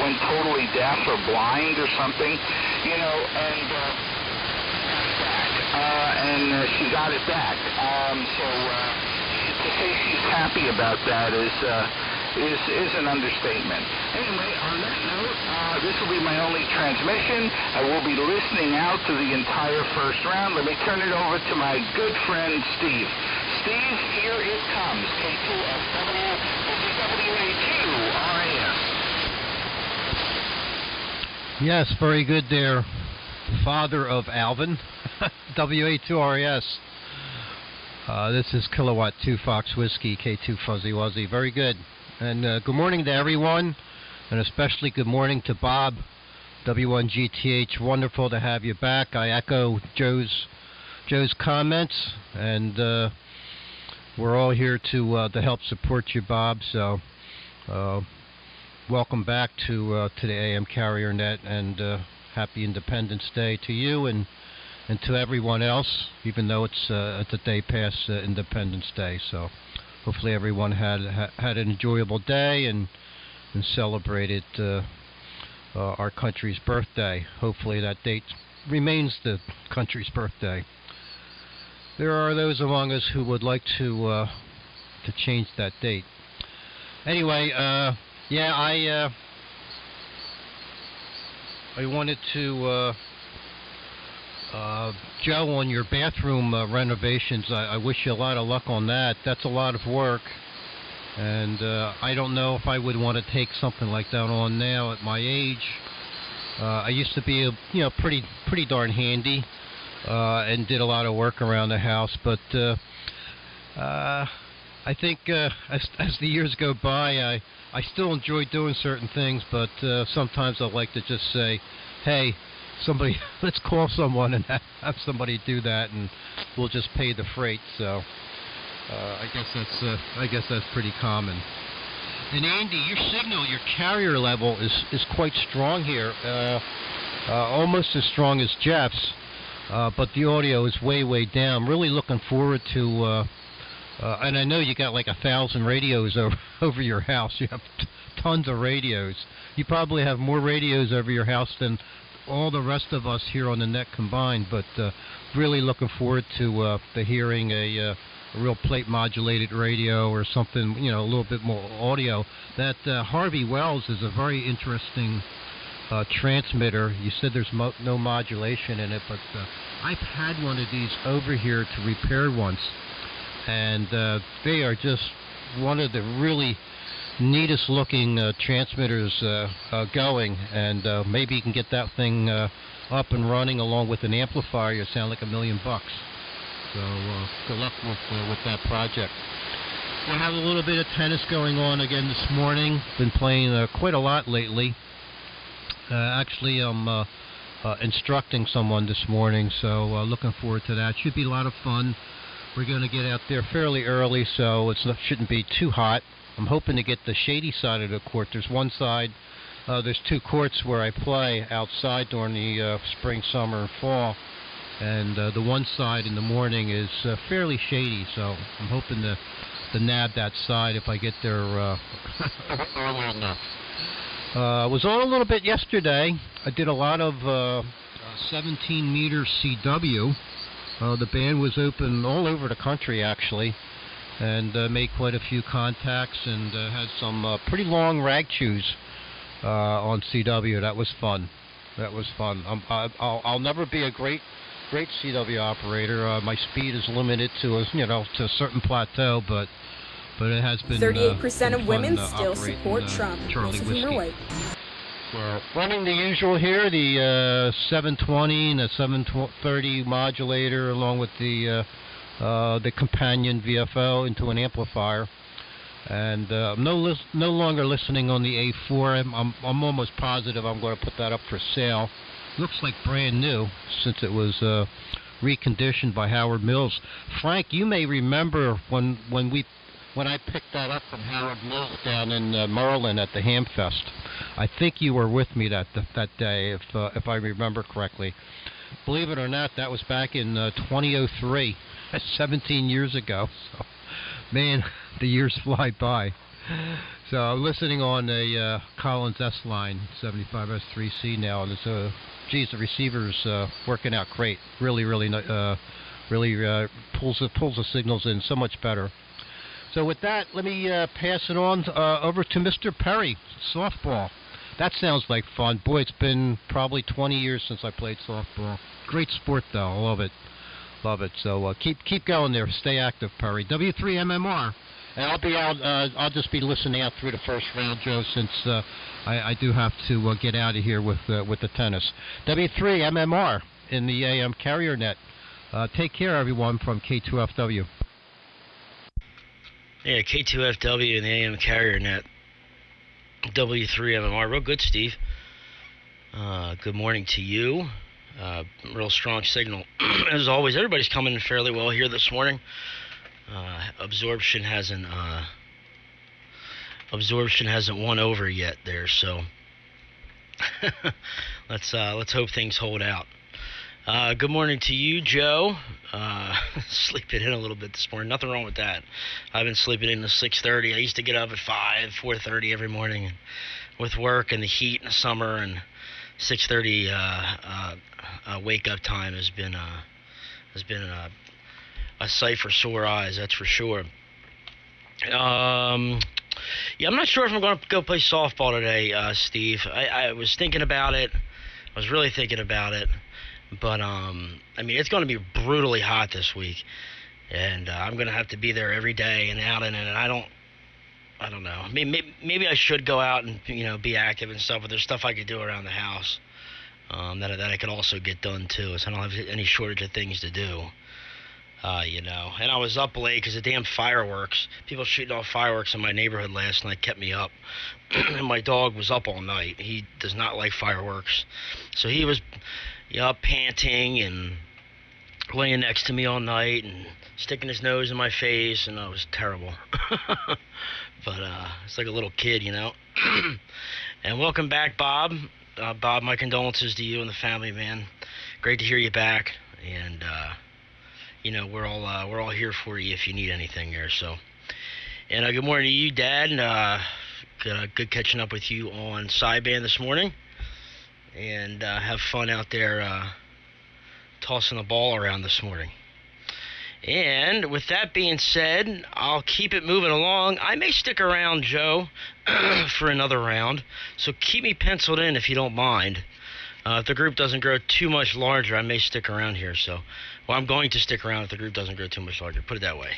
went totally deaf or blind or something, you know, and she got it back. So to say she's happy about that is an understatement. Anyway, on that note, this will be my only transmission. I will be listening out to the entire first round. Let me turn it over to my good friend Steve. Steve, here it comes. K2SW, WA2RAS. Yes, very good there, father of Alvin. WA2RAS. This is Kilowatt 2 Fox Whiskey, K2 Fuzzy Wuzzy. Very good. And good morning to everyone, and especially good morning to Bob, W1GTH. Wonderful to have you back. I echo Joe's comments, and we're all here to help support you, Bob. So welcome back to the AM Carrier Net, and happy Independence Day to you and to everyone else, even though it's the day past Independence Day. So hopefully everyone had an enjoyable day and celebrated our country's birthday. Hopefully that date remains the country's birthday. There are those among us who would like to change that date. Anyway, yeah, I wanted to Joe, on your bathroom renovations, I wish you a lot of luck on that. That's a lot of work, and I don't know if I would want to take something like that on now at my age. I used to be pretty darn handy and did a lot of work around the house, but I think as the years go by, I still enjoy doing certain things, but sometimes I like to just say, hey, somebody, let's call someone and have somebody do that, and we'll just pay the freight. So I guess that's pretty common. And Andy, your signal, your carrier level is quite strong here, almost as strong as Jeff's, but the audio is way down. Really looking forward to, and I know you got like 1,000 radios over your house. You have tons of radios. You probably have more radios over your house than all the rest of us here on the net combined, but really looking forward to hearing a real plate modulated radio or something, a little bit more audio. That Harvey Wells is a very interesting transmitter. You said there's no modulation in it, but I've had one of these over here to repair once, and they are just one of the really neatest looking transmitters going, and maybe you can get that thing up and running along with an amplifier. You sound like $1 million. So good luck with that project. We'll have a little bit of tennis going on again this morning. Been playing quite a lot lately. Actually, I'm instructing someone this morning, so looking forward to that. Should be a lot of fun. We're going to get out there fairly early, so it shouldn't be too hot. I'm hoping to get the shady side of the court. There's one side, there's two courts where I play outside during the spring, summer, and fall. And the one side in the morning is fairly shady, so I'm hoping to nab that side if I get there early enough. I was on a little bit yesterday. I did a lot of 17-meter CW. The band was open all over the country, actually, and made quite a few contacts, and had some pretty long rag chews on CW. That was fun. I'll never be a great CW operator. My speed is limited to a certain plateau, but it has been 38% of women fun, still support Trump. Charlie Whiskey. We're running the usual here, the 720 and the 730 modulator, along with the companion VFO into an amplifier, and I'm no longer listening on the A4. I'm almost positive I'm going to put that up for sale. Looks like brand new since it was reconditioned by Howard Mills. Frank, you may remember when I picked that up from Howard Mills down in Maryland at the Hamfest. I think you were with me that day, if I remember correctly. Believe it or not, that was back in 2003. That's 17 years ago. So, man, the years fly by. So I'm listening on a Collins S line, 75S3C now, and it's geez, the receiver's working out great. Really pulls the signals in so much better. So with that, let me pass it on over to Mr. Perry, softball. That sounds like fun. Boy, it's been probably 20 years since I played softball. Great sport, though. I love it. Love it. So keep going there. Stay active, Perry. W3MMR. And I'll be out. I'll just be listening out through the first round, Joe, since I do have to get out of here with the tennis. W3MMR in the AM carrier net. Take care, everyone, from K2FW. Yeah, K2FW in the AM carrier net. W3MMR. Real good, Steve. Good morning to you. Real strong signal. As always, everybody's coming in fairly well here this morning. Absorption hasn't won over yet there, so let's hope things hold out. Good morning to you, Joe. Sleeping in a little bit this morning. Nothing wrong with that. I've been sleeping in to 6:30. I used to get up at 4:30 every morning. And with work and the heat in the summer, and 6:30 wake up time has been a sight for sore eyes. That's for sure. Yeah, I'm not sure if I'm going to go play softball today, Steve. I was thinking about it. I was really thinking about it. But, I mean, it's going to be brutally hot this week, and I'm going to have to be there every day and out in it, and I don't know. Maybe I should go out and, be active and stuff, but there's stuff I could do around the house that I could also get done, too, so I don't have any shortage of things to do, And I was up late because of damn fireworks. People shooting off fireworks in my neighborhood last night kept me up, and my dog was up all night. He does not like fireworks, so he was... panting and laying next to me all night and sticking his nose in my face, and it was terrible. But it's like a little kid, And welcome back, Bob. Bob, my condolences to you and the family, man. Great to hear you back, and we're all here for you if you need anything there. So, and good morning to you, Dad. Good catching up with you on Sideband this morning. And have fun out there tossing the ball around this morning. And with that being said, I'll keep it moving along. I may stick around, Joe, for another round. So keep me penciled in if you don't mind. If the group doesn't grow too much larger, I may stick around here. I'm going to stick around if the group doesn't grow too much larger. Put it that way.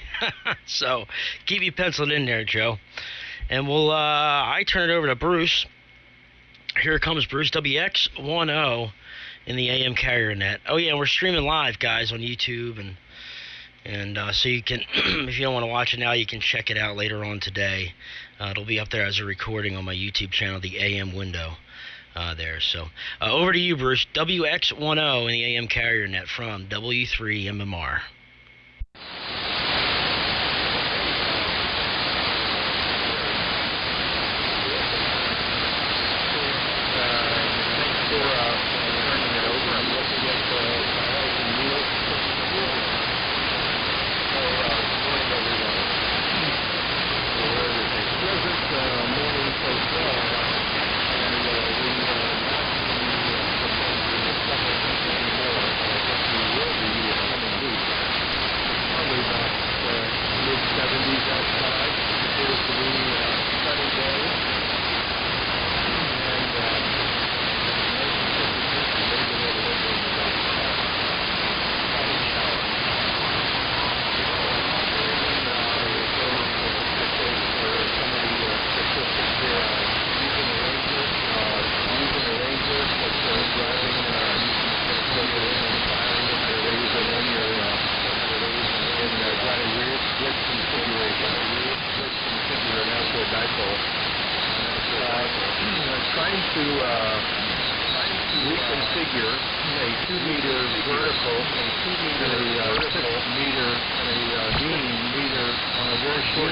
So keep me penciled in there, Joe. And I turn it over to Bruce. Here comes Bruce, WX10 in the AM carrier net. Oh yeah, we're streaming live, guys, on YouTube, and so you can, if you don't want to watch it now, you can check it out later on today. It'll be up there as a recording on my YouTube channel, the AM window there. So over to you, Bruce, WX10 in the AM carrier net from W3MMR. reconfigure a 2-meter vertical and 2-meter meter and a beam meter on a very short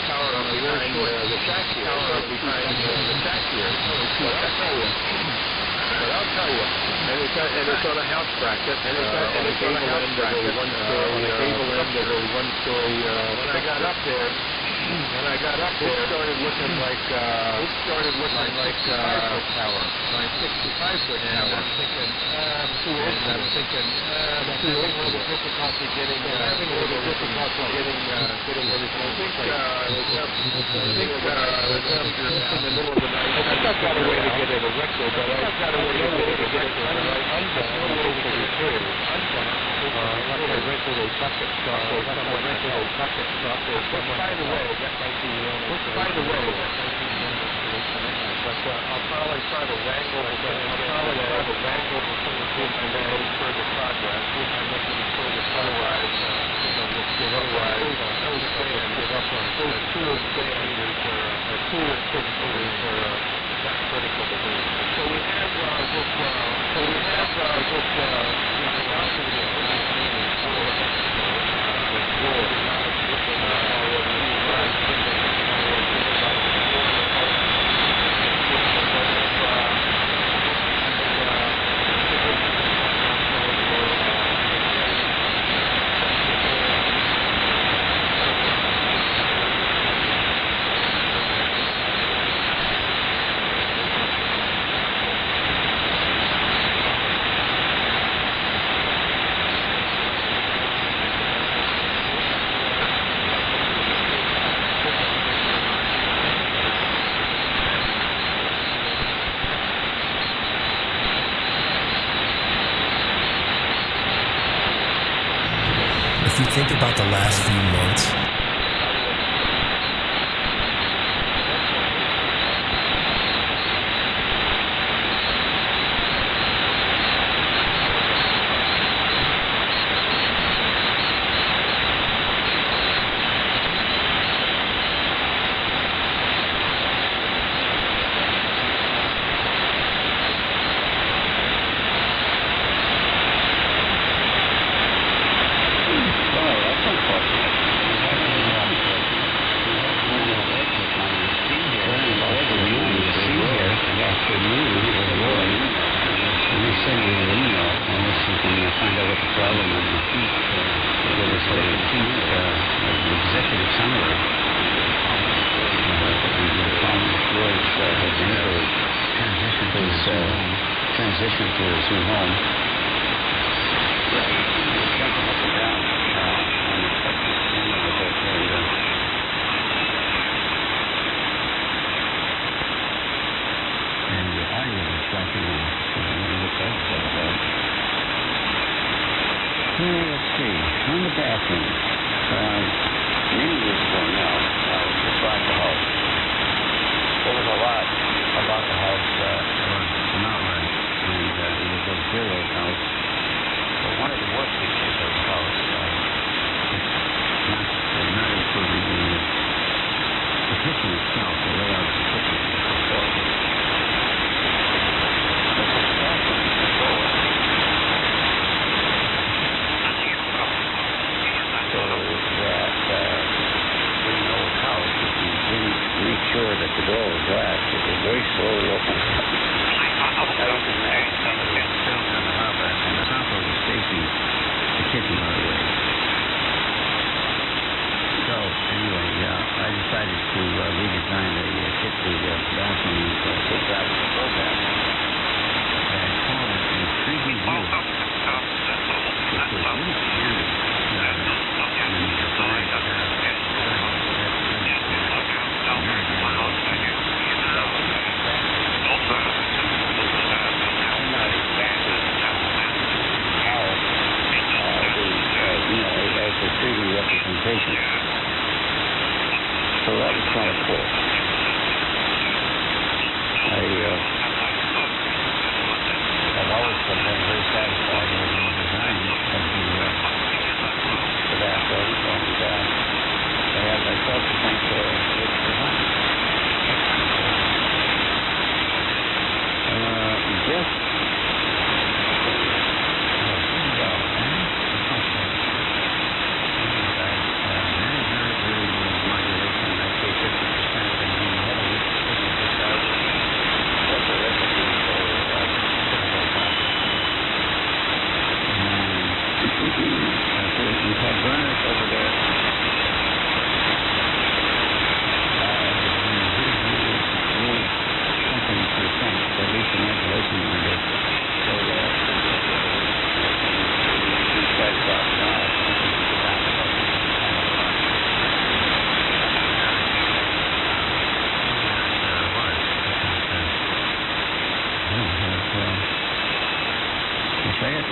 tower on the behind the shack here. But I'll tell you, and it's on a house bracket, and it's on a cable end of a 1-story. When I got up there, When I got up there, it started looking like tower, my 65-foot tower. I'm thinking, too old. And I'm thinking, too old. A little difficulty getting everything. I think in the middle of the night. I got a way to get it erected, but I got a way to get it erected, but I unbalanced for repairs. Like I rented a bucket truck or someone rented a bucket truck or someone. By the way, that might be the only thing. By the way, that might be the only solution. But I'll probably try to wrangle between the two and then further progress. If I make any further otherwise, let's give up on give up on those 2 centimeters or 2 centimeters not critical to me. So we have If you think about the last few months, transition to his new home. Let's see, on the bathroom. Maybe this one now, beside the house. There was a lot about the house not right, and it was a zero house. But one of the worst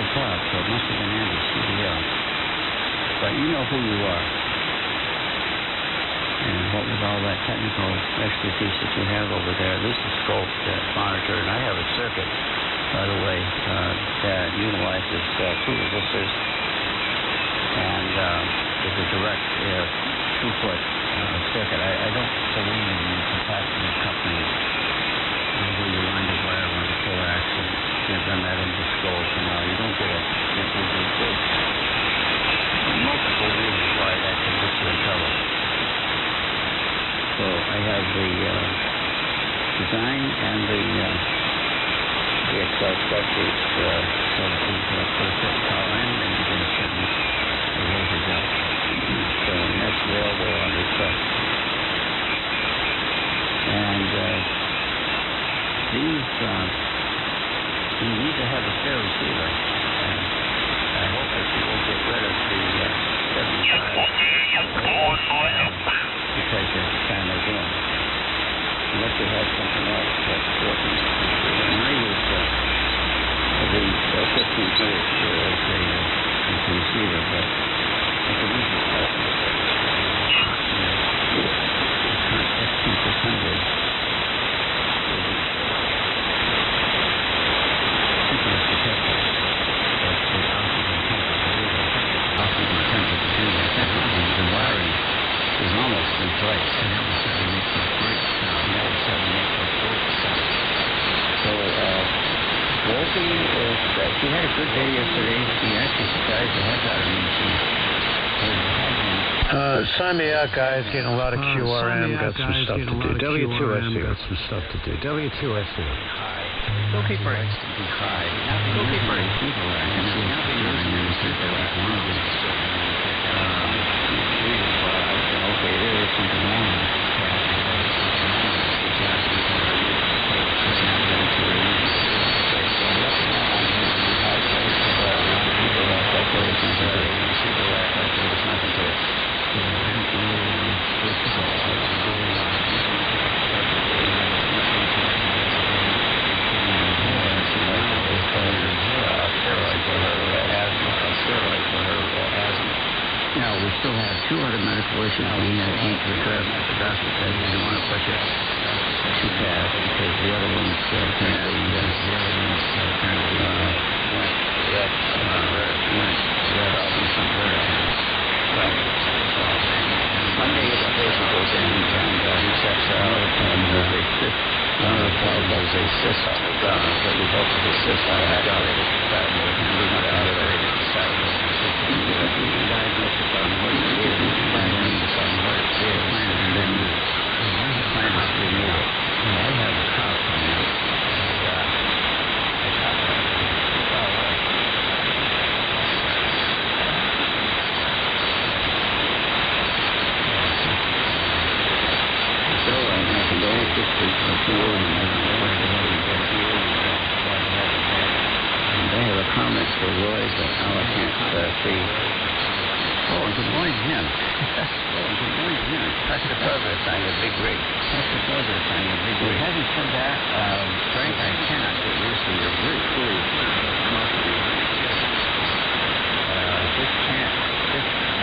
o'clock, so it must have been Andy, CDL. But you know who you are. And what with all that technical expertise that you have over there, this is scoped, monitored, and I have a circuit, by the way, that utilizes 2 resistors and is a direct throughput circuit. I don't believe in the compatible companies where you wind a wire on the coax and run that into scope. And you don't get a multiple reasons why that can get you in trouble. So I have the design and the Excel spreadsheets so that we can put a certain power in and you get a certain voltage out. So that's available on request. And these, you need to have a fair receiver. And I hope that you won't get rid of the 75 because you're kind of doing. Unless you have something else that's working. And I use the 1500 as a receiver, but I can usually tell you S2600 synchronous detector that oxygen temperature anyway. The wiring is almost in place. And that was 78.3 sound. And that was 78.4 sound. So, Wolfie she had a good day yesterday. She actually surprised the heck out of me. Sign me out, guys. Getting a lot of QRM. Got some stuff to do. W2SU. Got some stuff to do. W2SU. It's okay for it to be high. It's okay for people around here. Okay, there is something wrong. Now, we still have 2 other medical issues we need to address. The doctor said we don't want to push it too fast because the other ones Monday, the patient goes in and he checks out and there's a cyst. One of the problems is a cyst on the gun. The result of the cyst on the gun is that we're not elevated to size. Diagnosis on what it is, diagnosis on what it is, and then you plan how to remove it. I have a cough on that. So I can go with this week for 2 and they have a comment for Roy that now I can't see. Oh, good morning to him. Good morning to him. That's the president signing a big rig. That's the president signing a big rig. Having said that, Frank, I cannot get used to your very cool.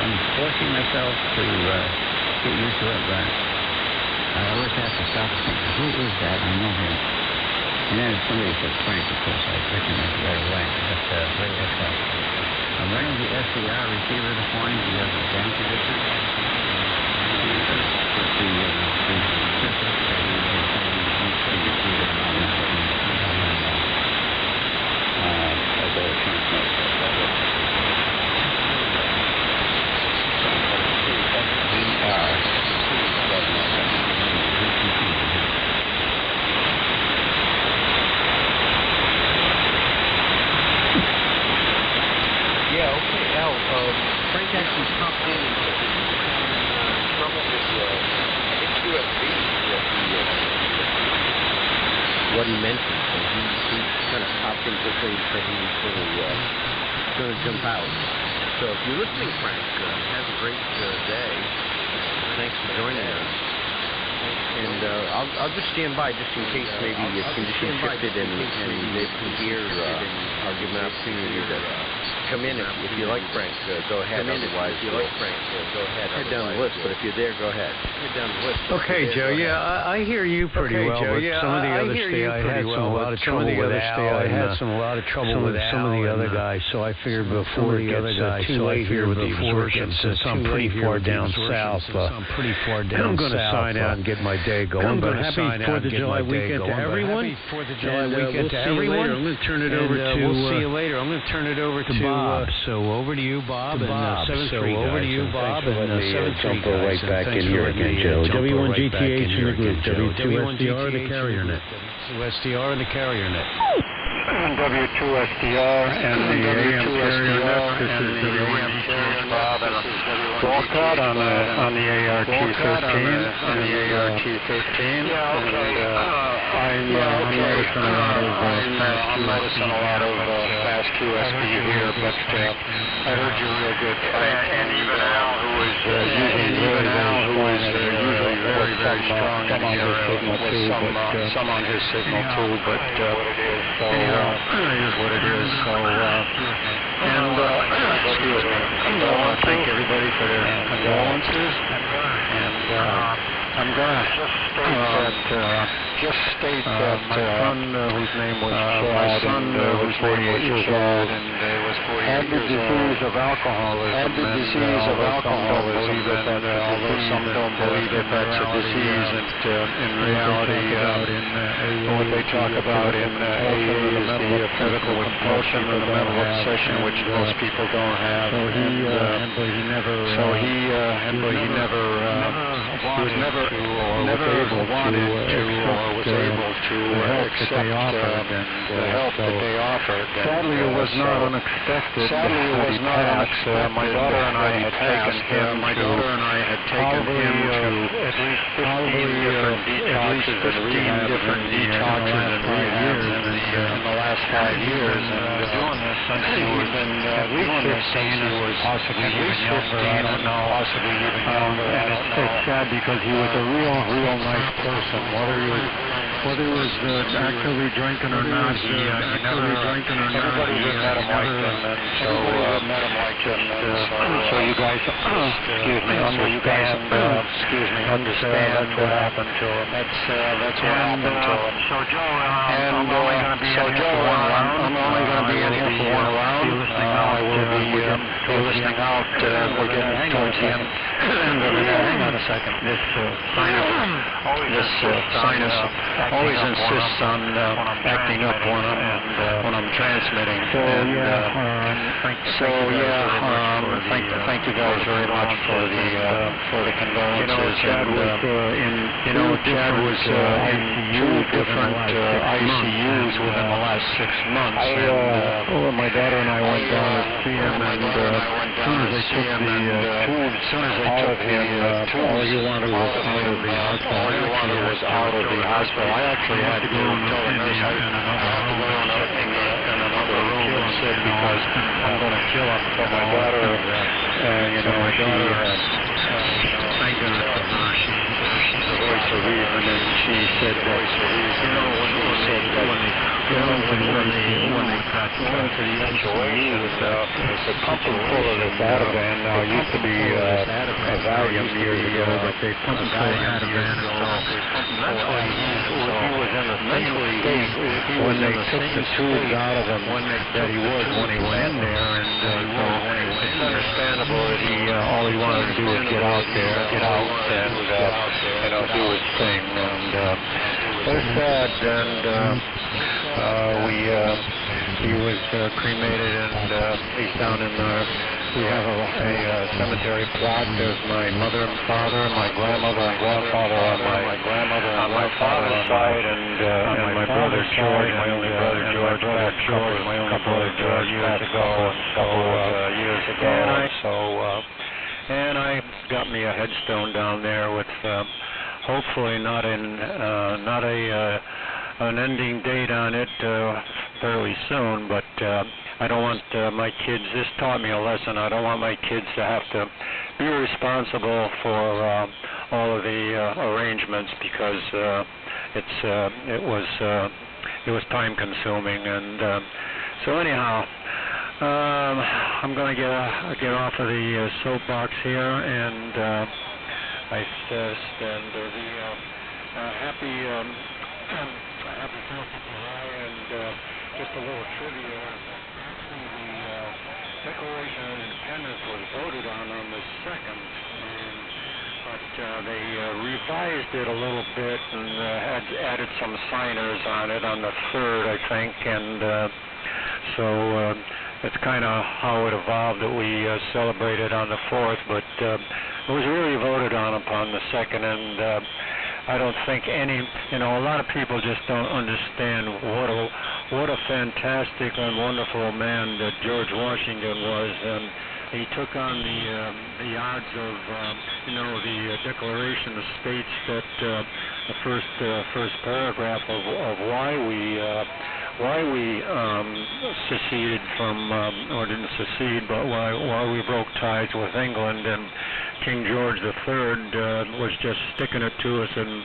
I'm forcing myself to get used to it, but I always have to stop and think, who is that? I know him. And then if somebody said Frank, of course, I recognize it right away. But I'm running the SCR receiver this morning. Do you have the band condition? Yeah, okay, Al, Frank actually popped in and trouble with, I think, USB what he mentioned. So he kind of popped in quickly and said he was going to jump out. So if you're listening, Frank, have a great day. Thanks for joining us. And I'll just stand by just in case maybe your condition shifted and they can hear. I'll give them an opportunity to come in if you like, Frank. Go ahead. Otherwise, if you like, Frank, go ahead. Head down the list, but if you're there, go ahead. Head down the list. Okay, Joe. Yeah, I hear you pretty well. But some of the other stay, I had a lot of trouble with Al. I had some of the other guys. So I figured before it gets too late here with the absorption, since I'm pretty far down south, I'm going to sign out and get my day going. I'm going to sign out and get my day going. Happy 4th of July weekend to everyone. I'm going to turn it over to. We'll see you later. I'm going to turn it over to Bob. So over to you, Bob, and 7th Street. Over to you, Bob, and 7th Street. Jump right back in here again, Joe. W1GTH in the group. W2SDR and the carrier net. W2SDR and the carrier net. W2SDR and the AM carrier net. This is W1GTH Bob and Walcott on the ARQ-13. On the ARQ-13. I'm noticing a lot of fast QSB here, but I heard you real good. And even Al, who was usually very strong in here, with some on his signal too, but it is what it is. So, excuse me. I want to thank everybody for their condolences, and I'm going to just state that my son, whose name was Chad, who's 48 years old, had the disease of alcoholism. Although some don't believe that that's a disease, in reality, what they talk about in AA is the physical compulsion or the mental obsession, which most people don't have. He was able to accept the help that they offered. Sadly, it was not unexpected. My daughter and I had taken him to at least 15 different detoxes and rehabs in the last 5 years. And doing this since he was at least 15 or possibly even younger. And it's sad because he was a real nice person. Whether he was actively drinking or not, everybody met him like him, and so you guys, understand what happened to him. That's what happened to him. So Joe, I'm only going to be in here for one round. I will be listening out. We're getting towards the end. Hang on a second. This sinus always insists on acting up when I'm transmitting. Thank you guys very much for the condolences. Chad was in 2 different ICUs within the last 6 months. My daughter and I went down to see him, and as soon as they took the tube, all he wanted was out of the hospital. I actually had to go and tell the nurse I have to go in another room and sit because I'm going to kill him. So my daughter, thank goodness for her. She's the voice of reason, and she said that, when they got into the ICU, the pumping full of this Ativan now used to be Valium years ago, but they pumped full of Ativan, that's why he was in the same state when they took the tubes out of him that he was when he went in there, and it's understandable that all he wanted to do was get out and do his thing, and it was sad, and he was cremated, and he's down in we have a cemetery plot. There's my mother and father, my grandmother and grandfather on my father's side, and my brother George, my only brother George, a couple of years ago. And I got me a headstone down there with hopefully not an ending date on it. fairly soon, but I don't want my kids, this taught me a lesson, I don't want my kids to have to be responsible for all of the arrangements, because it was time consuming, and so anyhow, I'm going to get off of the soapbox here, and I stand happy 4th of July, and just a little trivia. Actually, the Declaration of Independence was voted on the 2nd, but they revised it a little bit and had added some signers on it on the 3rd, I think, and so that's kind of how it evolved that we celebrated on the 4th, but it was really voted on upon the 2nd, and I don't think a lot of people just don't understand what a fantastic and wonderful man that George Washington was, and he took on the odds of, the Declaration states that the first paragraph of why we seceded from, or didn't secede, but why we broke ties with England, and King George III was just sticking it to us in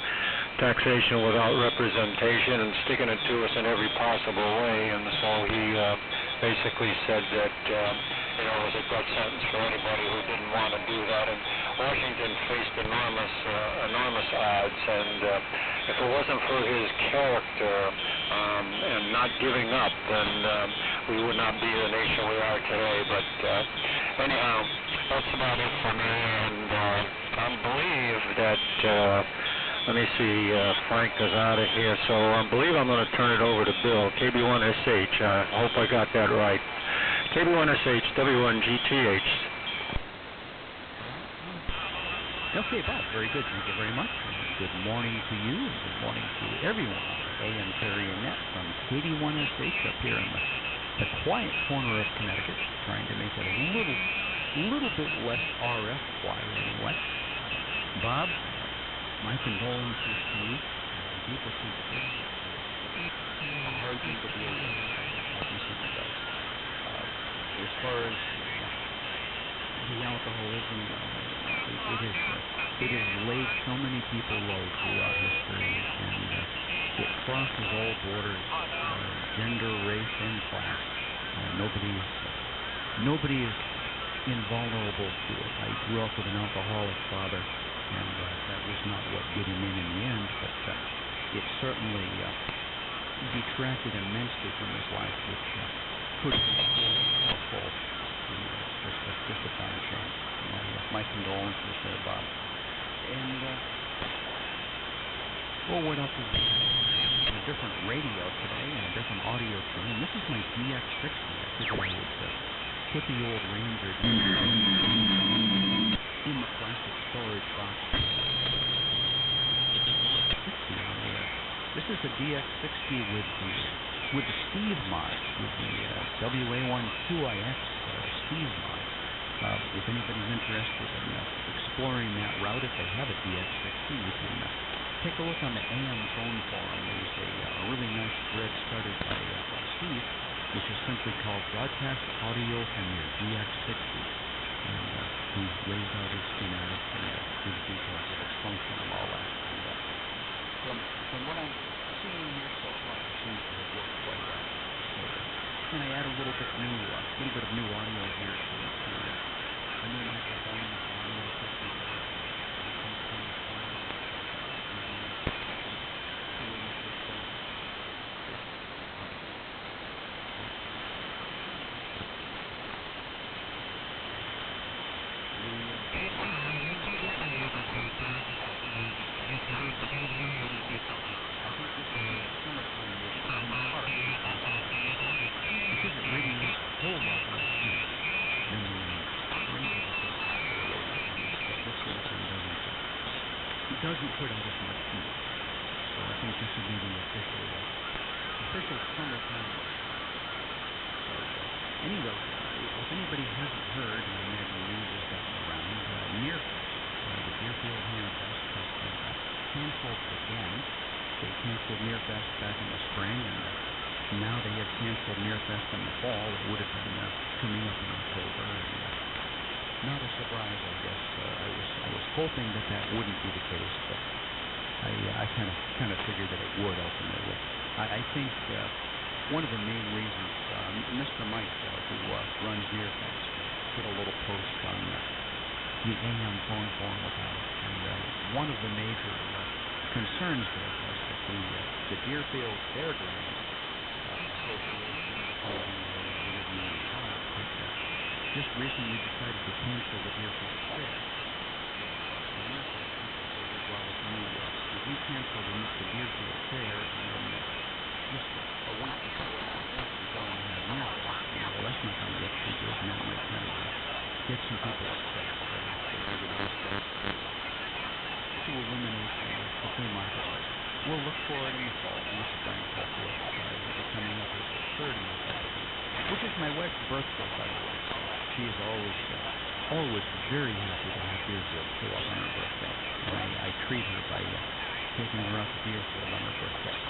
taxation without representation, and sticking it to us in every possible way, and so he basically said that it was a death sentence for anybody who didn't want to do that, and Washington faced enormous odds, and if it wasn't for his character and not giving up, then we would not be the nation we are today. But anyhow, that's about it for me, and I believe that, let me see, Frank is out of here, so I believe I'm going to turn it over to Bill, KB1SH. I hope I got that right. KB1SH, W1GTH. Okay, Bob, very good. Thank you very much. Good morning to you, and good morning to everyone on AM Carriernet from KB1SH up here in the quiet corner of Connecticut, trying to make it a little bit less RF quiet anyway. Bob, my condolences to you. People seem to think it's a hard thing to deal with. Obviously it does. As far as the alcoholism, it has laid so many people low throughout history, and it crosses all borders, gender, race, and class. Nobody is invulnerable to it. I grew up with an alcoholic father, and that was not what did him in the end, but it certainly detracted immensely from his life, which could have been helpful. It's just a darn shame. My condolences there, Bob. And forward up is a different radio today and a different audio stream. This is my DX60. I figured I would put the old Ranger in the plastic storage box. This is the DX60 with the Steve mod, with the WA12IX Steve mod. If anybody's interested in exploring that route, if they have a DX60, you can take a look on the AM phone forum. There's a really nice thread started by Steve, which is simply called Broadcast Audio from Your DX60. And he lays out his schematics and gives details of its function and all that. And from what I'm seeing here so far, it seems to have worked quite well. So, and I add a little bit of new audio here to a new microphone, audio system. Doesn't put out as much heat, so I think this would be the official summertime. So anyway, if anybody hasn't heard, and I imagine the news has gotten around, Nearfest, the Deerfield Hamfest has been canceled again. They canceled Nearfest back in the spring, and Now they have canceled Nearfest in the fall. It would have been coming up in October. And, not a surprise, I guess. I was hoping that wouldn't be the case, but I kind of figured that it would ultimately. I think one of the main reasons, Mr. Mike, who runs Nearfest, did a little post on the AM phone forum about it, and one of the major concerns there was that the Deerfield Fairgrounds Association just recently decided to cancel the Deerfield Fair. Well, if you cancel the Deerfield Fair, and then just a week before you go and have Nearfest, well, that's not going to get too good, and that might kind of get some people upset. To eliminate the flea market. We'll look for it in the fall, in the spring, hopefully. It'll be coming up April 30th, which is my wife's birthday, by the way. She is always very happy to have Deerfield show up on her birthday. And I treat her by taking her out to Deerfield on her birthday.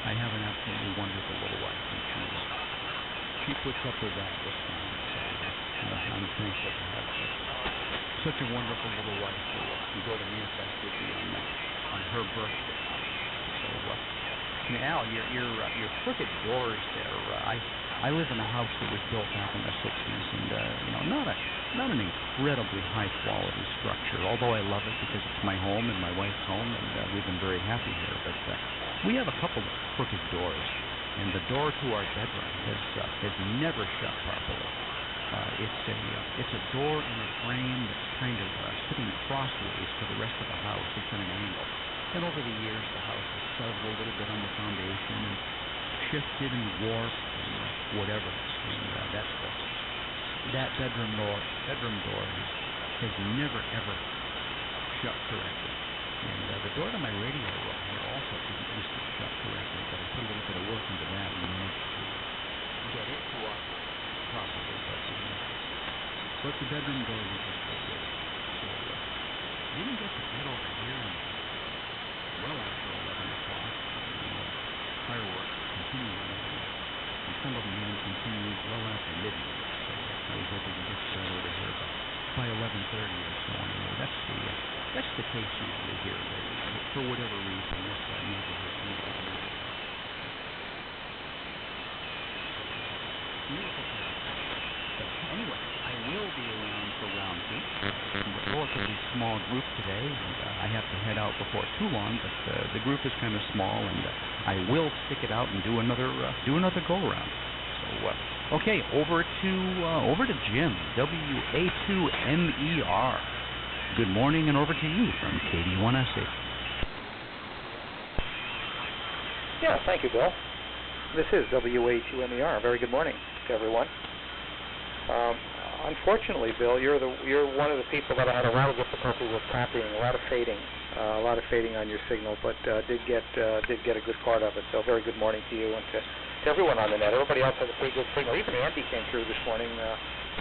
I have an absolutely wonderful little wife, and she puts up with that this time. So I'm thankful to have such a wonderful little wife who go to Nearfest with me on her birthday. So, Al, your crooked doors there. I live in a house that was built back in the 60s, and not an incredibly high quality structure. Although I love it because it's my home and my wife's home, and we've been very happy here. But we have a couple of crooked doors, and the door to our bedroom has never shut properly. It's a door in a frame that's kind of sitting crossways to the rest of the house. It's at an angle. And over the years, the house has settled a little bit on the foundation and shifted and warped and whatever. And that bedroom door has never ever shut correctly. And the door to my radio room here also used to shut correctly, but I put a little bit of work into that and managed to get it to operate properly. But the bedroom door was just so good. So didn't get to bed over here well after 11 o'clock. Fireworks continued, and some of them even continued well after midnight. So I was able to get to bed over here by 11:30 or so. Anyway, that's the case usually here. For whatever reason, this neighborhood seems to be beautiful. But anyway, I will be around for round 2. A relatively small group today, and I have to head out before too long. But the group is kind of small, and I will stick it out and do another go around. So okay, over to Jim, WA2MER. Good morning, and over to you from KD1SA. Yeah, thank you, Bill. This is WA2MER. Very good morning to everyone. Unfortunately, Bill, you're one of the people that I had a lot of difficulty with copying, a lot of fading on your signal, but did get a good part of it. So very good morning to you and to everyone on the net. Everybody else has a pretty good signal. Even Andy came through this morning,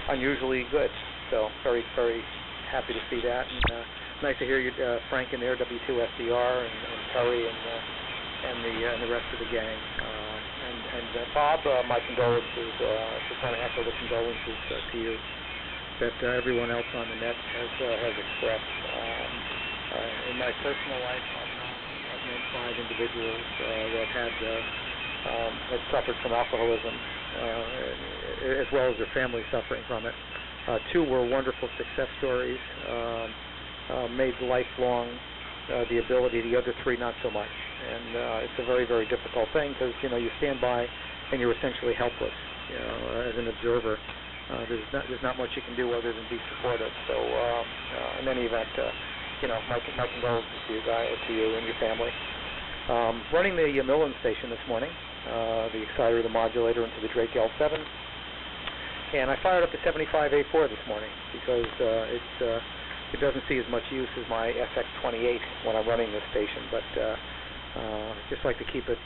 unusually good. So very, very happy to see that. And nice to hear you, Frank, in there, W2SDR, and Terry, and the rest of the gang. And Bob, my condolences. Just want to echo the condolences to you that everyone else on the net has expressed. In my personal life, I've known 5 individuals that had suffered from alcoholism, as well as their family suffering from it. 2 were wonderful success stories, made lifelong the ability. The other 3 not so much. And it's a very, very difficult thing because you stand by and you're essentially helpless. As an observer, there's not much you can do other than be supportive. So in any event, my condolences to you guys, to you and your family. Running the Millen station this morning, the exciter, the modulator into the Drake L7, and I fired up the 75A4 this morning because it doesn't see as much use as my SX28 when I'm running this station, but just like to keep it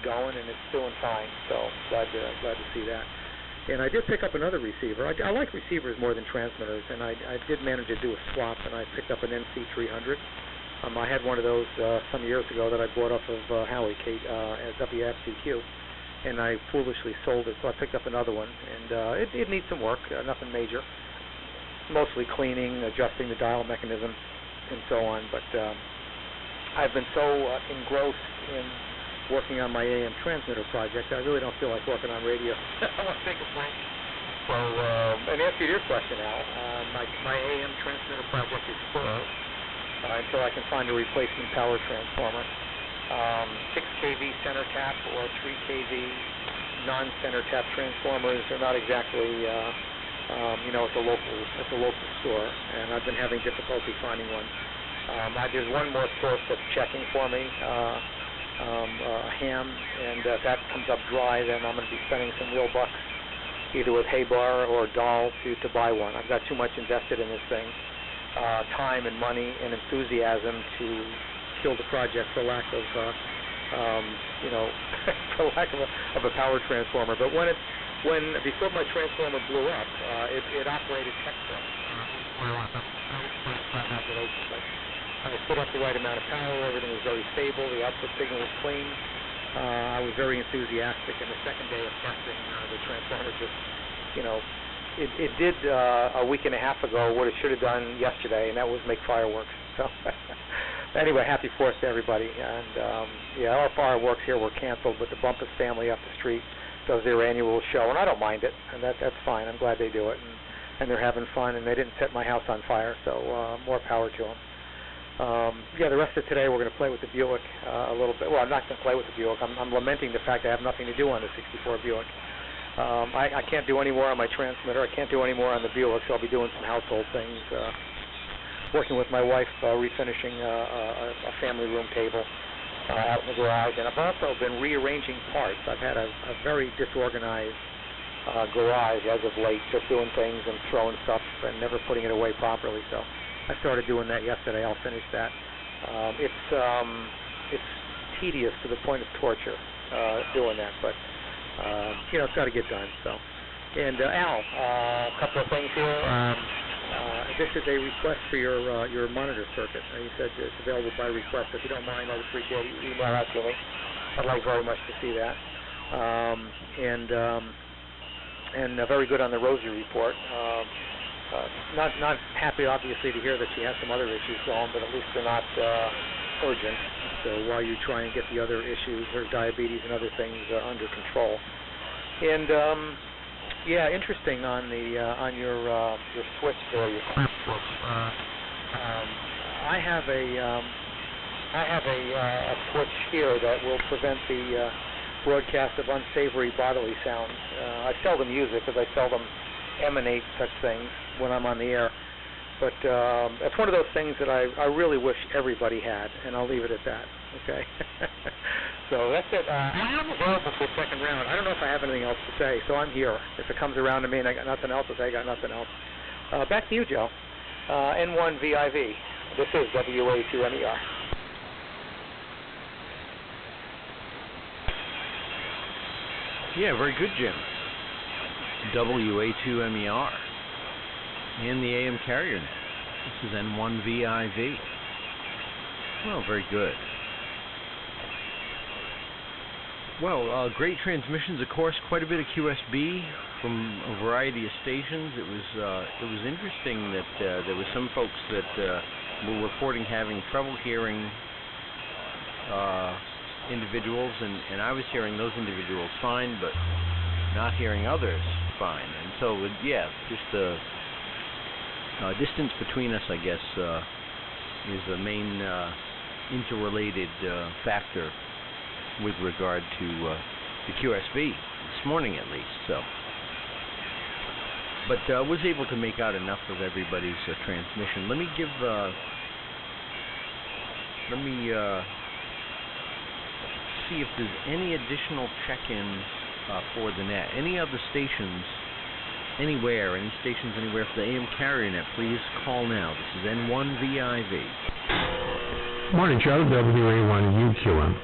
going, and it's doing fine. So glad to see that. And I did pick up another receiver. I like receivers more than transmitters, and I did manage to do a swap, and I picked up an NC300 I had one of those some years ago that I bought off of Howie at WFCQ, and I foolishly sold it, so I picked up another one, and it needs some work, nothing major, mostly cleaning, adjusting the dial mechanism, and so on, but I've been so engrossed in working on my AM transmitter project, I really don't feel like working on radio. I want to take a break. So, in answer to your question, Al, my AM transmitter project is full until I can find a replacement power transformer. 6 kV center tap or 3 kV non-center tap transformers are not exactly, at the local store, and I've been having difficulty finding one. There's one more source that's checking for me, Ham, and if that comes up dry, then I'm going to be spending some real bucks, either with Haybar or Dahl, to buy one. I've got too much invested in this thing, time and money and enthusiasm to kill the project for lack of, for lack of a power transformer. But before my transformer blew up, it operated textbook. I put up the right amount of power, everything was very stable, the output signal was clean. I was very enthusiastic, and the second day of testing, the transformer just, it did a week and a half ago what it should have done yesterday, and that was make fireworks. So, anyway, happy 4th to everybody. And, all fireworks here were canceled, but the Bumpus family up the street does their annual show, and I don't mind it, and that's fine. I'm glad they do it, and they're having fun, and they didn't set my house on fire, so more power to them. The rest of today we're going to play with the Buick a little bit. Well, I'm not going to play with the Buick. I'm lamenting the fact I have nothing to do on the 64 Buick. I can't do any more on my transmitter. I can't do any more on the Buick, so I'll be doing some household things, working with my wife, refinishing a family room table out in the garage. And I've also been rearranging parts. I've had a very disorganized garage as of late, just doing things and throwing stuff and never putting it away properly. So I started doing that yesterday. I'll finish that. It's tedious to the point of torture doing that, but it's got to get done. So, and Al, a couple of things here. This is a request for your monitor circuit. You said it's available by request. If you don't mind, I'd appreciate it. Email that to me. I'd like very much to see that. And very good on the Rosie report. Not happy, obviously, to hear that she has some other issues going, but at least they're not urgent. So while you try and get the other issues, her diabetes and other things under control. And interesting on your switch there, your clamp switch. I have a switch here that will prevent the broadcast of unsavory bodily sounds. I seldom use it because I seldom emanate such things when I'm on the air. But it's one of those things that I really wish everybody had, and I'll leave it at that. Okay. So that's it. I'm available for the second round. I don't know if I have anything else to say, so I'm here. If it comes around to me and I got nothing else to say, I got nothing else. Back to you, Joe. N1VIV. This is WA2MER. Yeah, very good, Jim. WA2MER. And the AM carrier net. This is N1VIV. Well, very good. Well, great transmissions, of course. Quite a bit of QSB from a variety of stations. It was interesting that there were some folks that were reporting having trouble hearing individuals, and I was hearing those individuals fine, but not hearing others fine. And so, just the distance between us, I guess, is the main interrelated factor with regard to the QSB this morning, at least. So, but was able to make out enough of everybody's transmission. Let me see if there's any additional check-ins for the net. Any other stations anywhere, any stations anywhere for the AM carrier net, please call now. This is N1VIV. Morning, Joe. WA1UQM.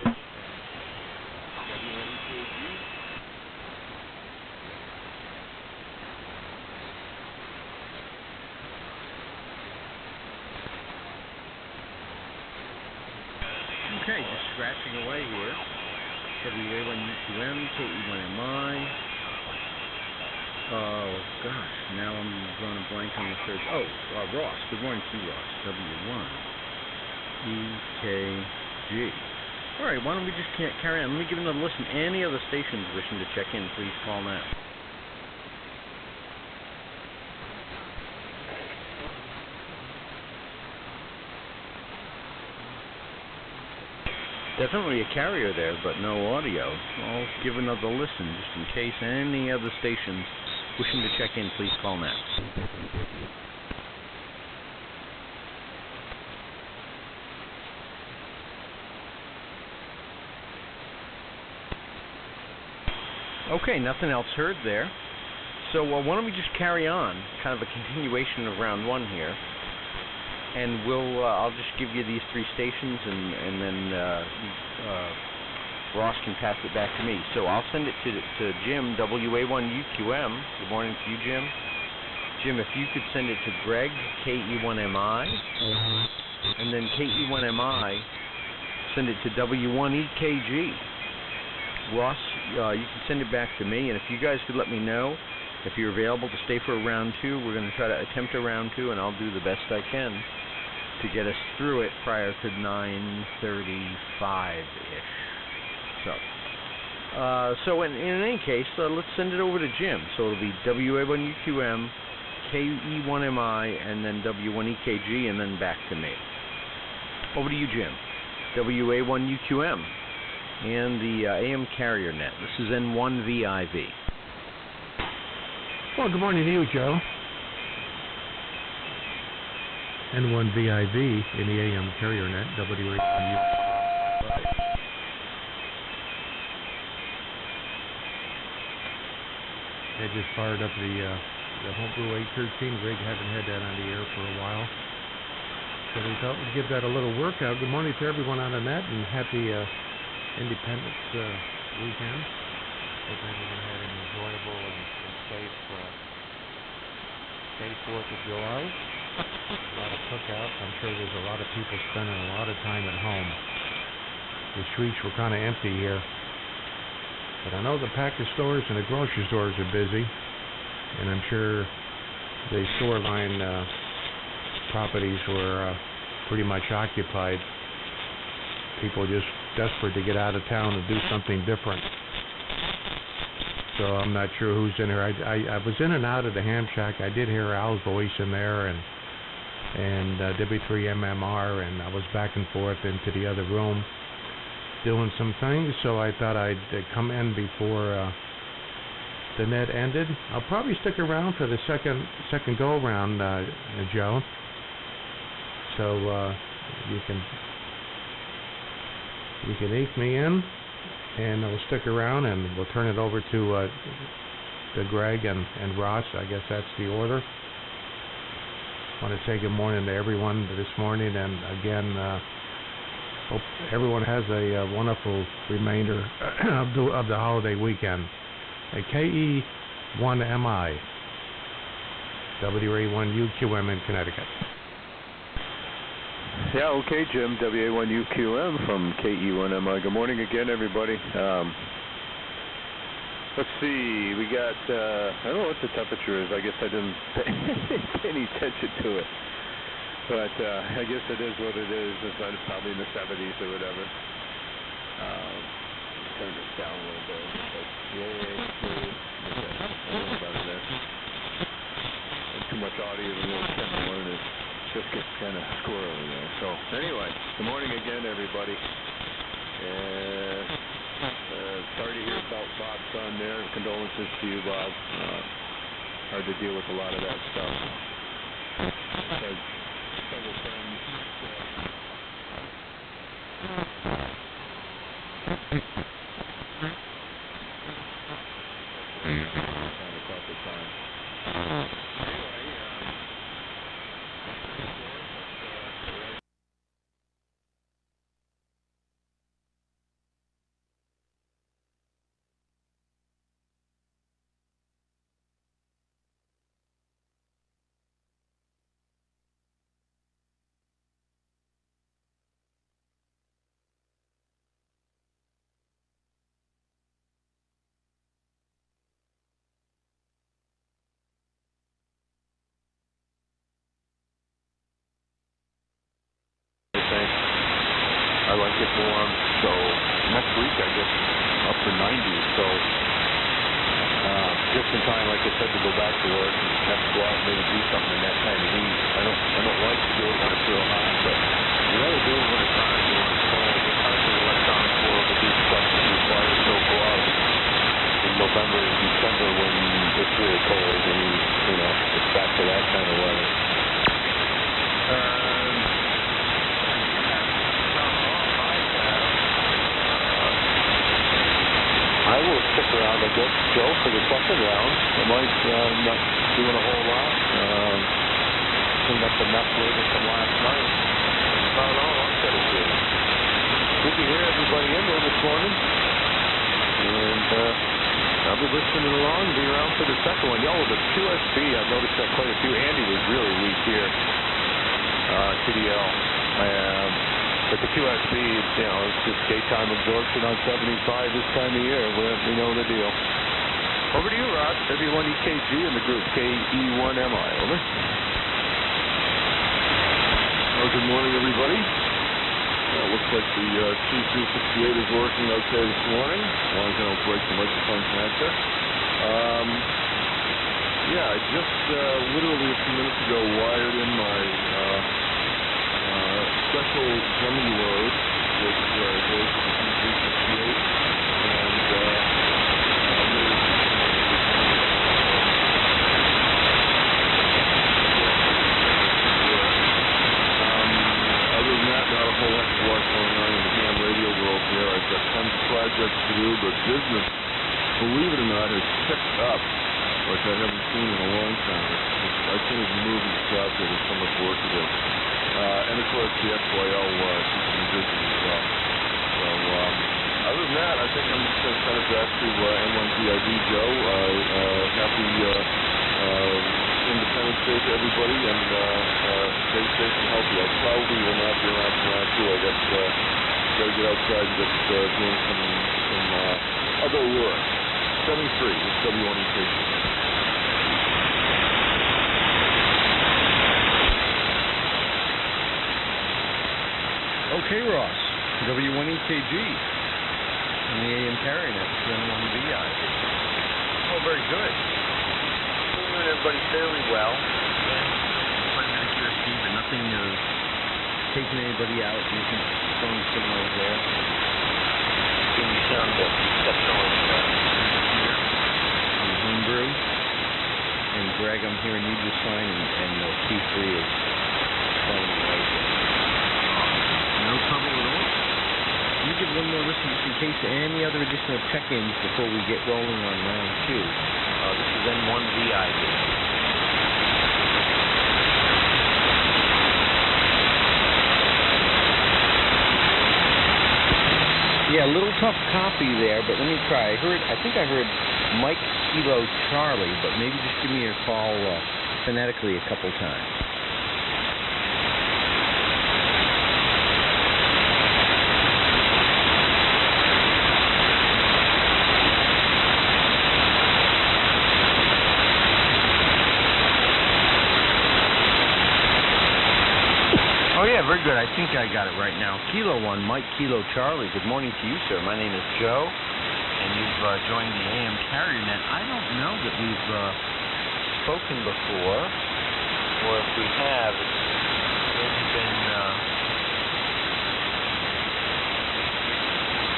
right, just scratching away here. WA1UQM, KE1MI. Oh, gosh, now I'm drawing a blank on the third. Oh, Ross. Good morning to you, Ross. W1EKG. All right, why don't we just carry on? Let me give another listen. Any other stations wishing to check in, please call now. Definitely a carrier there, but no audio. I'll give another listen just in case any other stations wishing to check in, please call now. Okay, nothing else heard there. So why don't we just carry on, kind of a continuation of round one here. And I'll just give you these three stations, and then Ross can pass it back to me. So I'll send it to Jim, WA1UQM. Good morning to you, Jim. Jim, if you could send it to Greg, KE1MI, and then KE1MI, send it to W1EKG. Ross, you can send it back to me, and if you guys could let me know if you're available to stay for round two, we're going to try to attempt a round two, and I'll do the best I can to get us through it prior to 9:35-ish. So in any case, let's send it over to Jim. So it'll be WA1UQM, KE1MI, and then W1EKG, and then back to me. Over to you, Jim. WA1UQM and the AM carrier net. This is N1VIV. Well, good morning to you, Joe. N1VIV in the AM carrier net, WA1U. They just fired up the Homebrew 813 rig. Haven't had that on the air for a while. So we thought we'd give that a little workout. Good morning to everyone on the net, and happy Independence weekend. Hope everyone had an enjoyable and safe 4th of July. A lot of cookouts. I'm sure there's a lot of people spending a lot of time at home. The streets were kind of empty here. But I know the package stores and the grocery stores are busy. And I'm sure the store line properties were pretty much occupied. People just desperate to get out of town and do something different. So I'm not sure who's in here. I was in and out of the ham shack. I did hear Al's voice in there and W3MMR, and I was back and forth into the other room doing some things. So I thought I'd come in before the net ended. I'll probably stick around for the second go round, Joe. So you can ace me in, and I'll stick around, and we'll turn it over to Greg and Ross. I guess that's the order. I want to say good morning to everyone this morning, and again, hope everyone has a wonderful remainder of the holiday weekend. KE1MI, WA1UQM in Connecticut. Yeah, okay, Jim, WA1UQM from KE1MI. Good morning again, everybody. Let's see, we got, I don't know what the temperature is. I guess I didn't pay any attention to it. But I guess it is what it is. It's probably in the 70s or whatever. Turn this down a little bit. But yeah, okay. I don't know about this. And too much audio to really spend more, and it just gets kind of squirrely there. So anyway, good morning again, everybody. Sorry to hear about Bob's son there. Condolences to you, Bob. Hard to deal with a lot of that stuff. Had several friends. Kind of caught the time. get warm. So next week I guess up to 90. So just in time, like I said, to go back to work and have to go out and maybe do something in that kind of heat. I don't like to do it when it's real hot, but you rather do it when it's hot than when it's cold. It's hard for the electronic world to do stuff that requires no gloves in November and December when it's really cold and it's back to that kind of weather. I will stick around, I guess, Joe, for the second round. I might not doing a whole lot. Clean up the mess later from last night. About all I'm going to do. Good to hear everybody in there this morning. And I'll be listening along and be around for the second one. Y'all, with the QSB, I've noticed that quite a few. Andy was really weak here. TDL. But the QSB, it's just daytime absorption on 75 this time of year. We know the deal. Over to you, Rod. W1EKG in the group KE1MI. Over. Good morning, everybody. Looks like the C368 is working okay this morning, as long as I don't break the microphone connector. I just literally a few minutes ago wired in my special dummy load, which goes to the C368, other than that, not a whole lot going on in the ham radio world here. I've got tons of projects to do, but business, believe it or not, has picked up like I haven't seen in a long time. I can't even move and stop there. There's so much work to do. And of course, the XYL keeps me busy as well. So, other than that, I think I'm just going to send it back to N1VID Joe. Happy Independence Day to everybody, and stay safe and healthy. I probably will not be around for round two. I got to get outside and get doing some other work. 73 is W1EKG. Okay, Ross. W1EKG. And the AM carrying it. N1VI. Oh, very good. Doing everybody fairly well. Quite a bit of QSB, but nothing taking anybody out. Making phone signals there. Getting the sound exceptionally here. And Homebrew. And Greg, I'm hearing you just fine, and T3 is playing right. No trouble at all. Let me give one more listen just in case any other additional check-ins before we get rolling on round two. This is N1VID. Yeah, a little tough copy there, but let me try. I think I heard Mike Kilo Charlie, but maybe just give me your call phonetically a couple times. Oh, yeah, very good. I think I got it right now. Kilo 1, Mike Kilo Charlie. Good morning to you, sir. My name is Joe, and you've joined the AM Carrier Net. I don't know that we've spoken before, or if we have, it's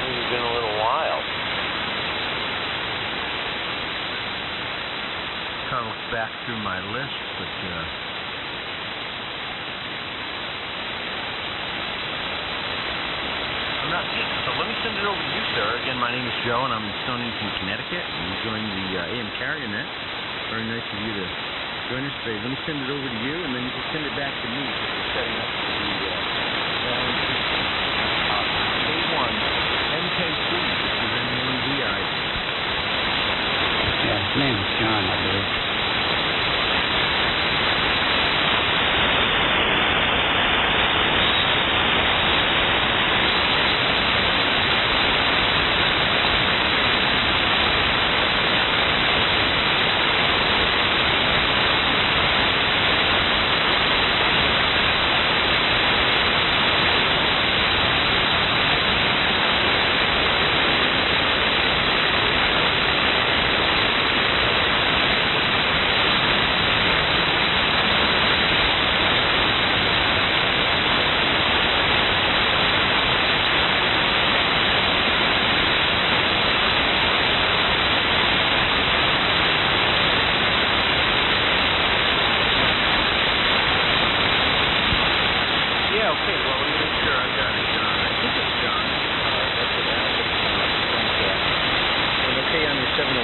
maybe been a little while. Trying to look back through my list, but not yet. So let me send it over to you, sir. Again, my name is Joe, and I'm in Stonington, Connecticut. And you joined the AM Carrier Net. Very nice of you to join us today. Let me send it over to you, and then you can send it back to me because we're setting up for the K1 MK3, which is N1VI. Yeah, his name is John, I believe.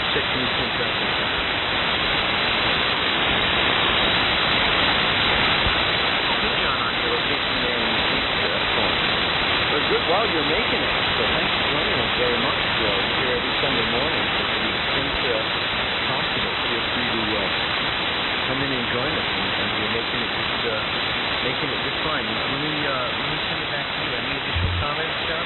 Eastern traffic. Hey, John, on your location there in the East Point. Well, good while you're making it, so thanks for joining us very much. Here every Sunday morning. So to the extent possible, feel free to come in and join us, and you're making it just fine. Let me send it back to you. Any additional comments, John?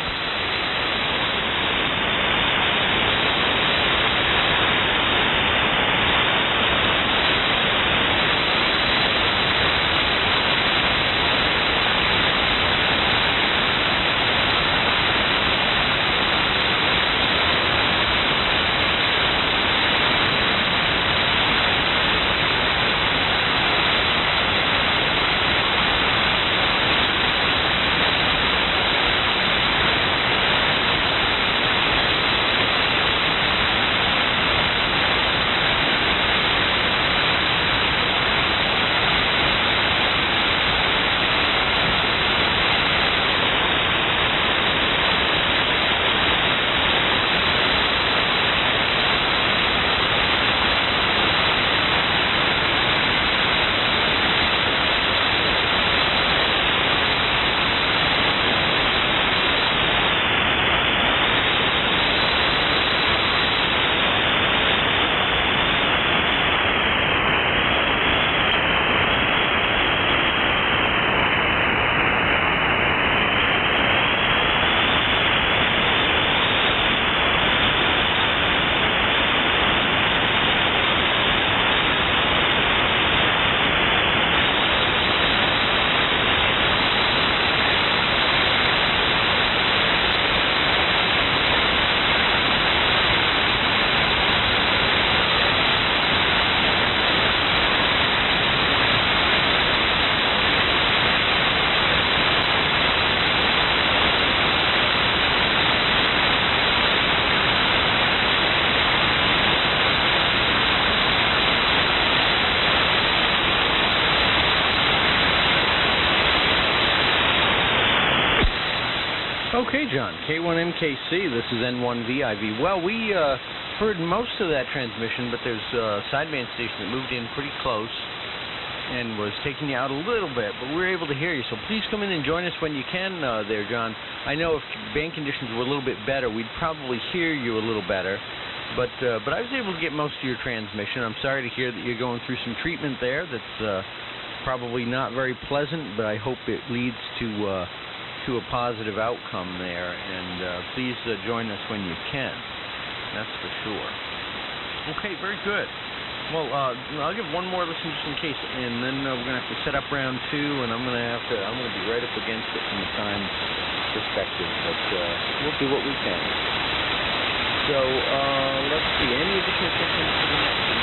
Okay, John. K1MKC, this is N1VIV. Well, we heard most of that transmission, but there's a sideband station that moved in pretty close and was taking you out a little bit, but we were able to hear you. So please come in and join us when you can there, John. I know if band conditions were a little bit better, we'd probably hear you a little better. But I was able to get most of your transmission. I'm sorry to hear that you're going through some treatment there that's probably not very pleasant, but I hope it leads to a positive outcome there, and please join us when you can. That's for sure. Okay, very good. Well, I'll give one more listen just in case, and then we're going to have to set up round two, and I'm going to be right up against it from the time perspective, but we'll do what we can. So, let's see, any additional questions for the next one?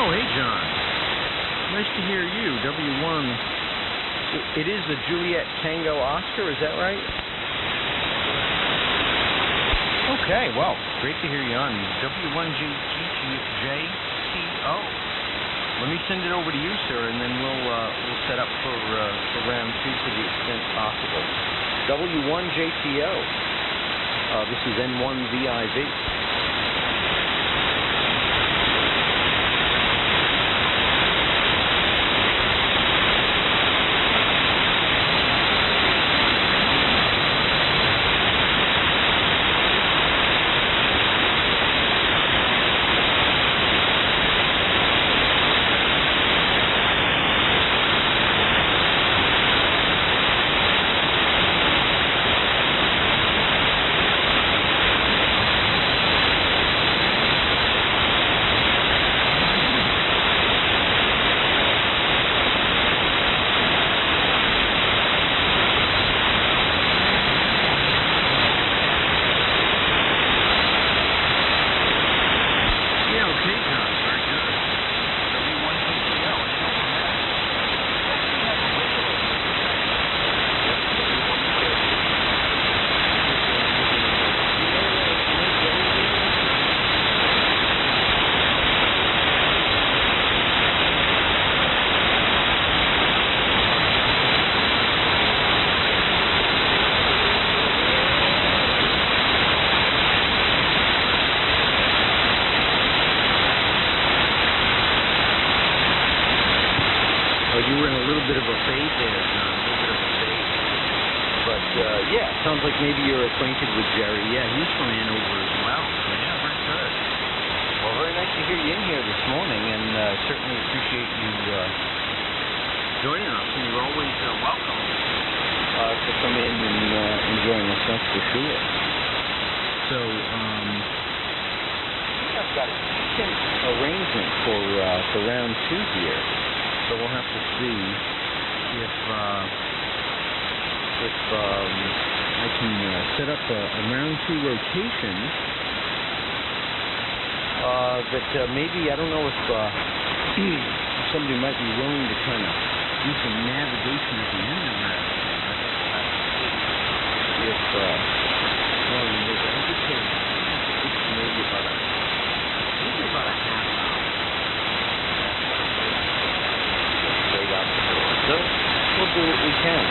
Oh, hey, John. Nice to hear you. W1. It is the Juliet Tango Oscar, is that right? Okay, well, great to hear you on W1JTO. Let me send it over to you, sir, and then we'll set up for round two to the extent possible. W1JTO. This is N1VIV. But, yeah, sounds like maybe you're acquainted with Jerry. Yeah, he's from Andover as well. So, yeah, very good. Well, very nice to hear you in here this morning, and certainly appreciate you joining us. And you're always welcome to come in and join us, that's for sure. So, I've got a decent arrangement for round 2 here. So we'll have to see if I can set up a round 2 rotation that maybe, I don't know if somebody might be willing to kind of do some navigation at the end of that. If, well, there's a hesitation, it's maybe about a half hour. Straight out the door. So, we'll do what we can.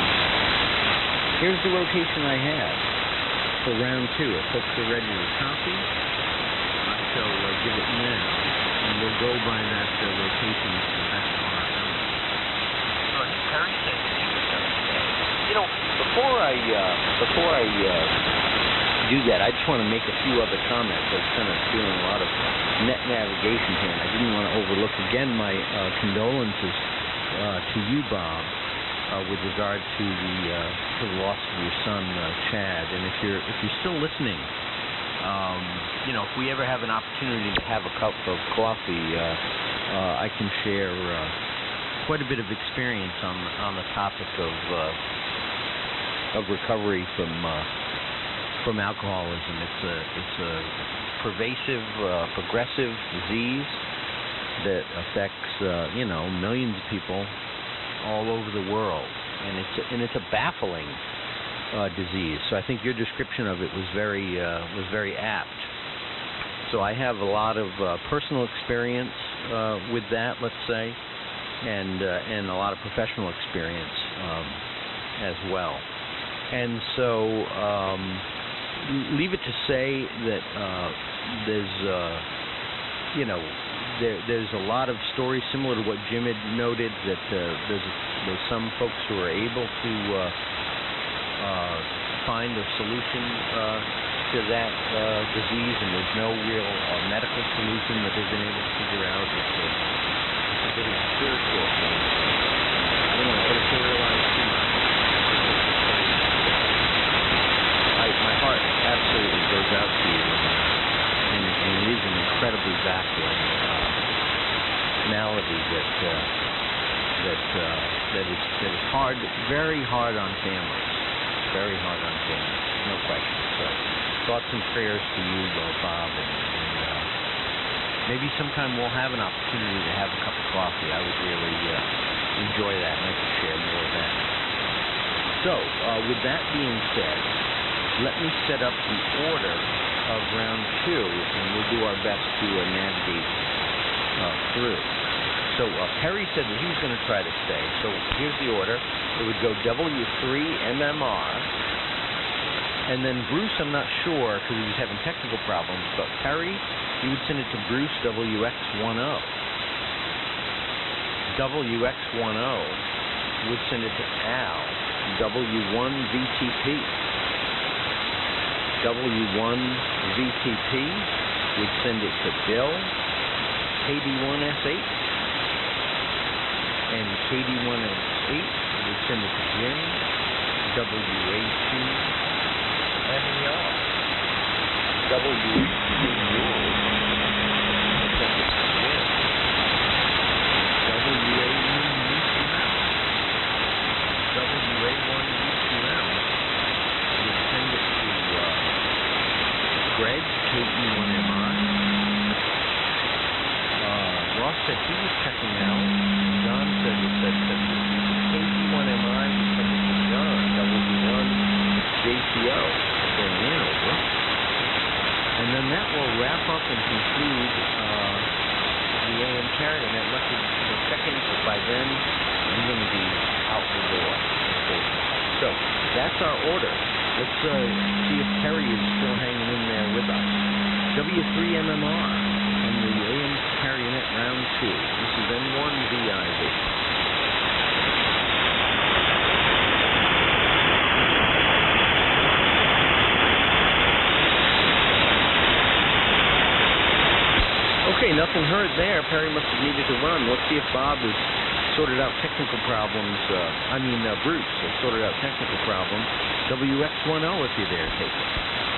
Here's the rotation I have for round 2. If folks are ready to copy, I shall give it now, and we'll go by that rotation to the best of our ability. So I think Perry said that he was going to stay. You know, before I do that, I just want to make a few other comments. I was kind of doing a lot of net navigation here, and I didn't want to overlook, again, my condolences to you, Bob, with regard to the loss of your son, Chad. And if you're still listening, you know, if we ever have an opportunity to have a cup of coffee, I can share quite a bit of experience on the topic of recovery from alcoholism. It's a pervasive, progressive disease that affects millions of people all over the world, and it's a baffling disease. So I think your description of it was very apt. So I have a lot of personal experience with that, let's say, and a lot of professional experience as well. And so leave it to say that there's a lot of stories similar to what Jim had noted, that there's some folks who are able to find a solution to that disease, and there's no real medical solution that they've been able to figure out. It's a bit of a spiritual thing. I don't want to editorialize too much. My heart absolutely goes out to you, and it is an incredibly baffling malady that is hard, very hard on families. Very hard on families, no question. So, thoughts and prayers to you, Bob, and maybe sometime we'll have an opportunity to have a cup of coffee. I would really enjoy that, and I could share more of that. So, with that being said, let me set up the order of round 2, and we'll do our best to navigate through. So Perry said that he was going to try to stay. So here's the order. It would go W3 MMR, and then Bruce, I'm not sure because he was having technical problems, but Perry, he would send it to Bruce WX10. WX10 would send it to Al W1VTP. W1VTP would send it to Bill KD1S8. And KD1S8 would send it to Jim, WA2MER. WA2 would send it to Jim, WA1UQM would send it to Greg, KE1MI. Ross said he was checking out. John said KE1MI would send it to John, W1JCO for Hanover. And then that will wrap up and conclude the AM carrier. And I'd like to check in, because by then I'm going to be out the door. So that's our order. Let's see if Terry is still hanging in there with us. W3MMR on the AM Carrionet round 2. This is N1VIV. Okay, nothing heard there. Perry must have needed to run. Let's see if Bob has sorted out technical problems. Bruce has sorted out technical problems. WX10, if you're there, take it.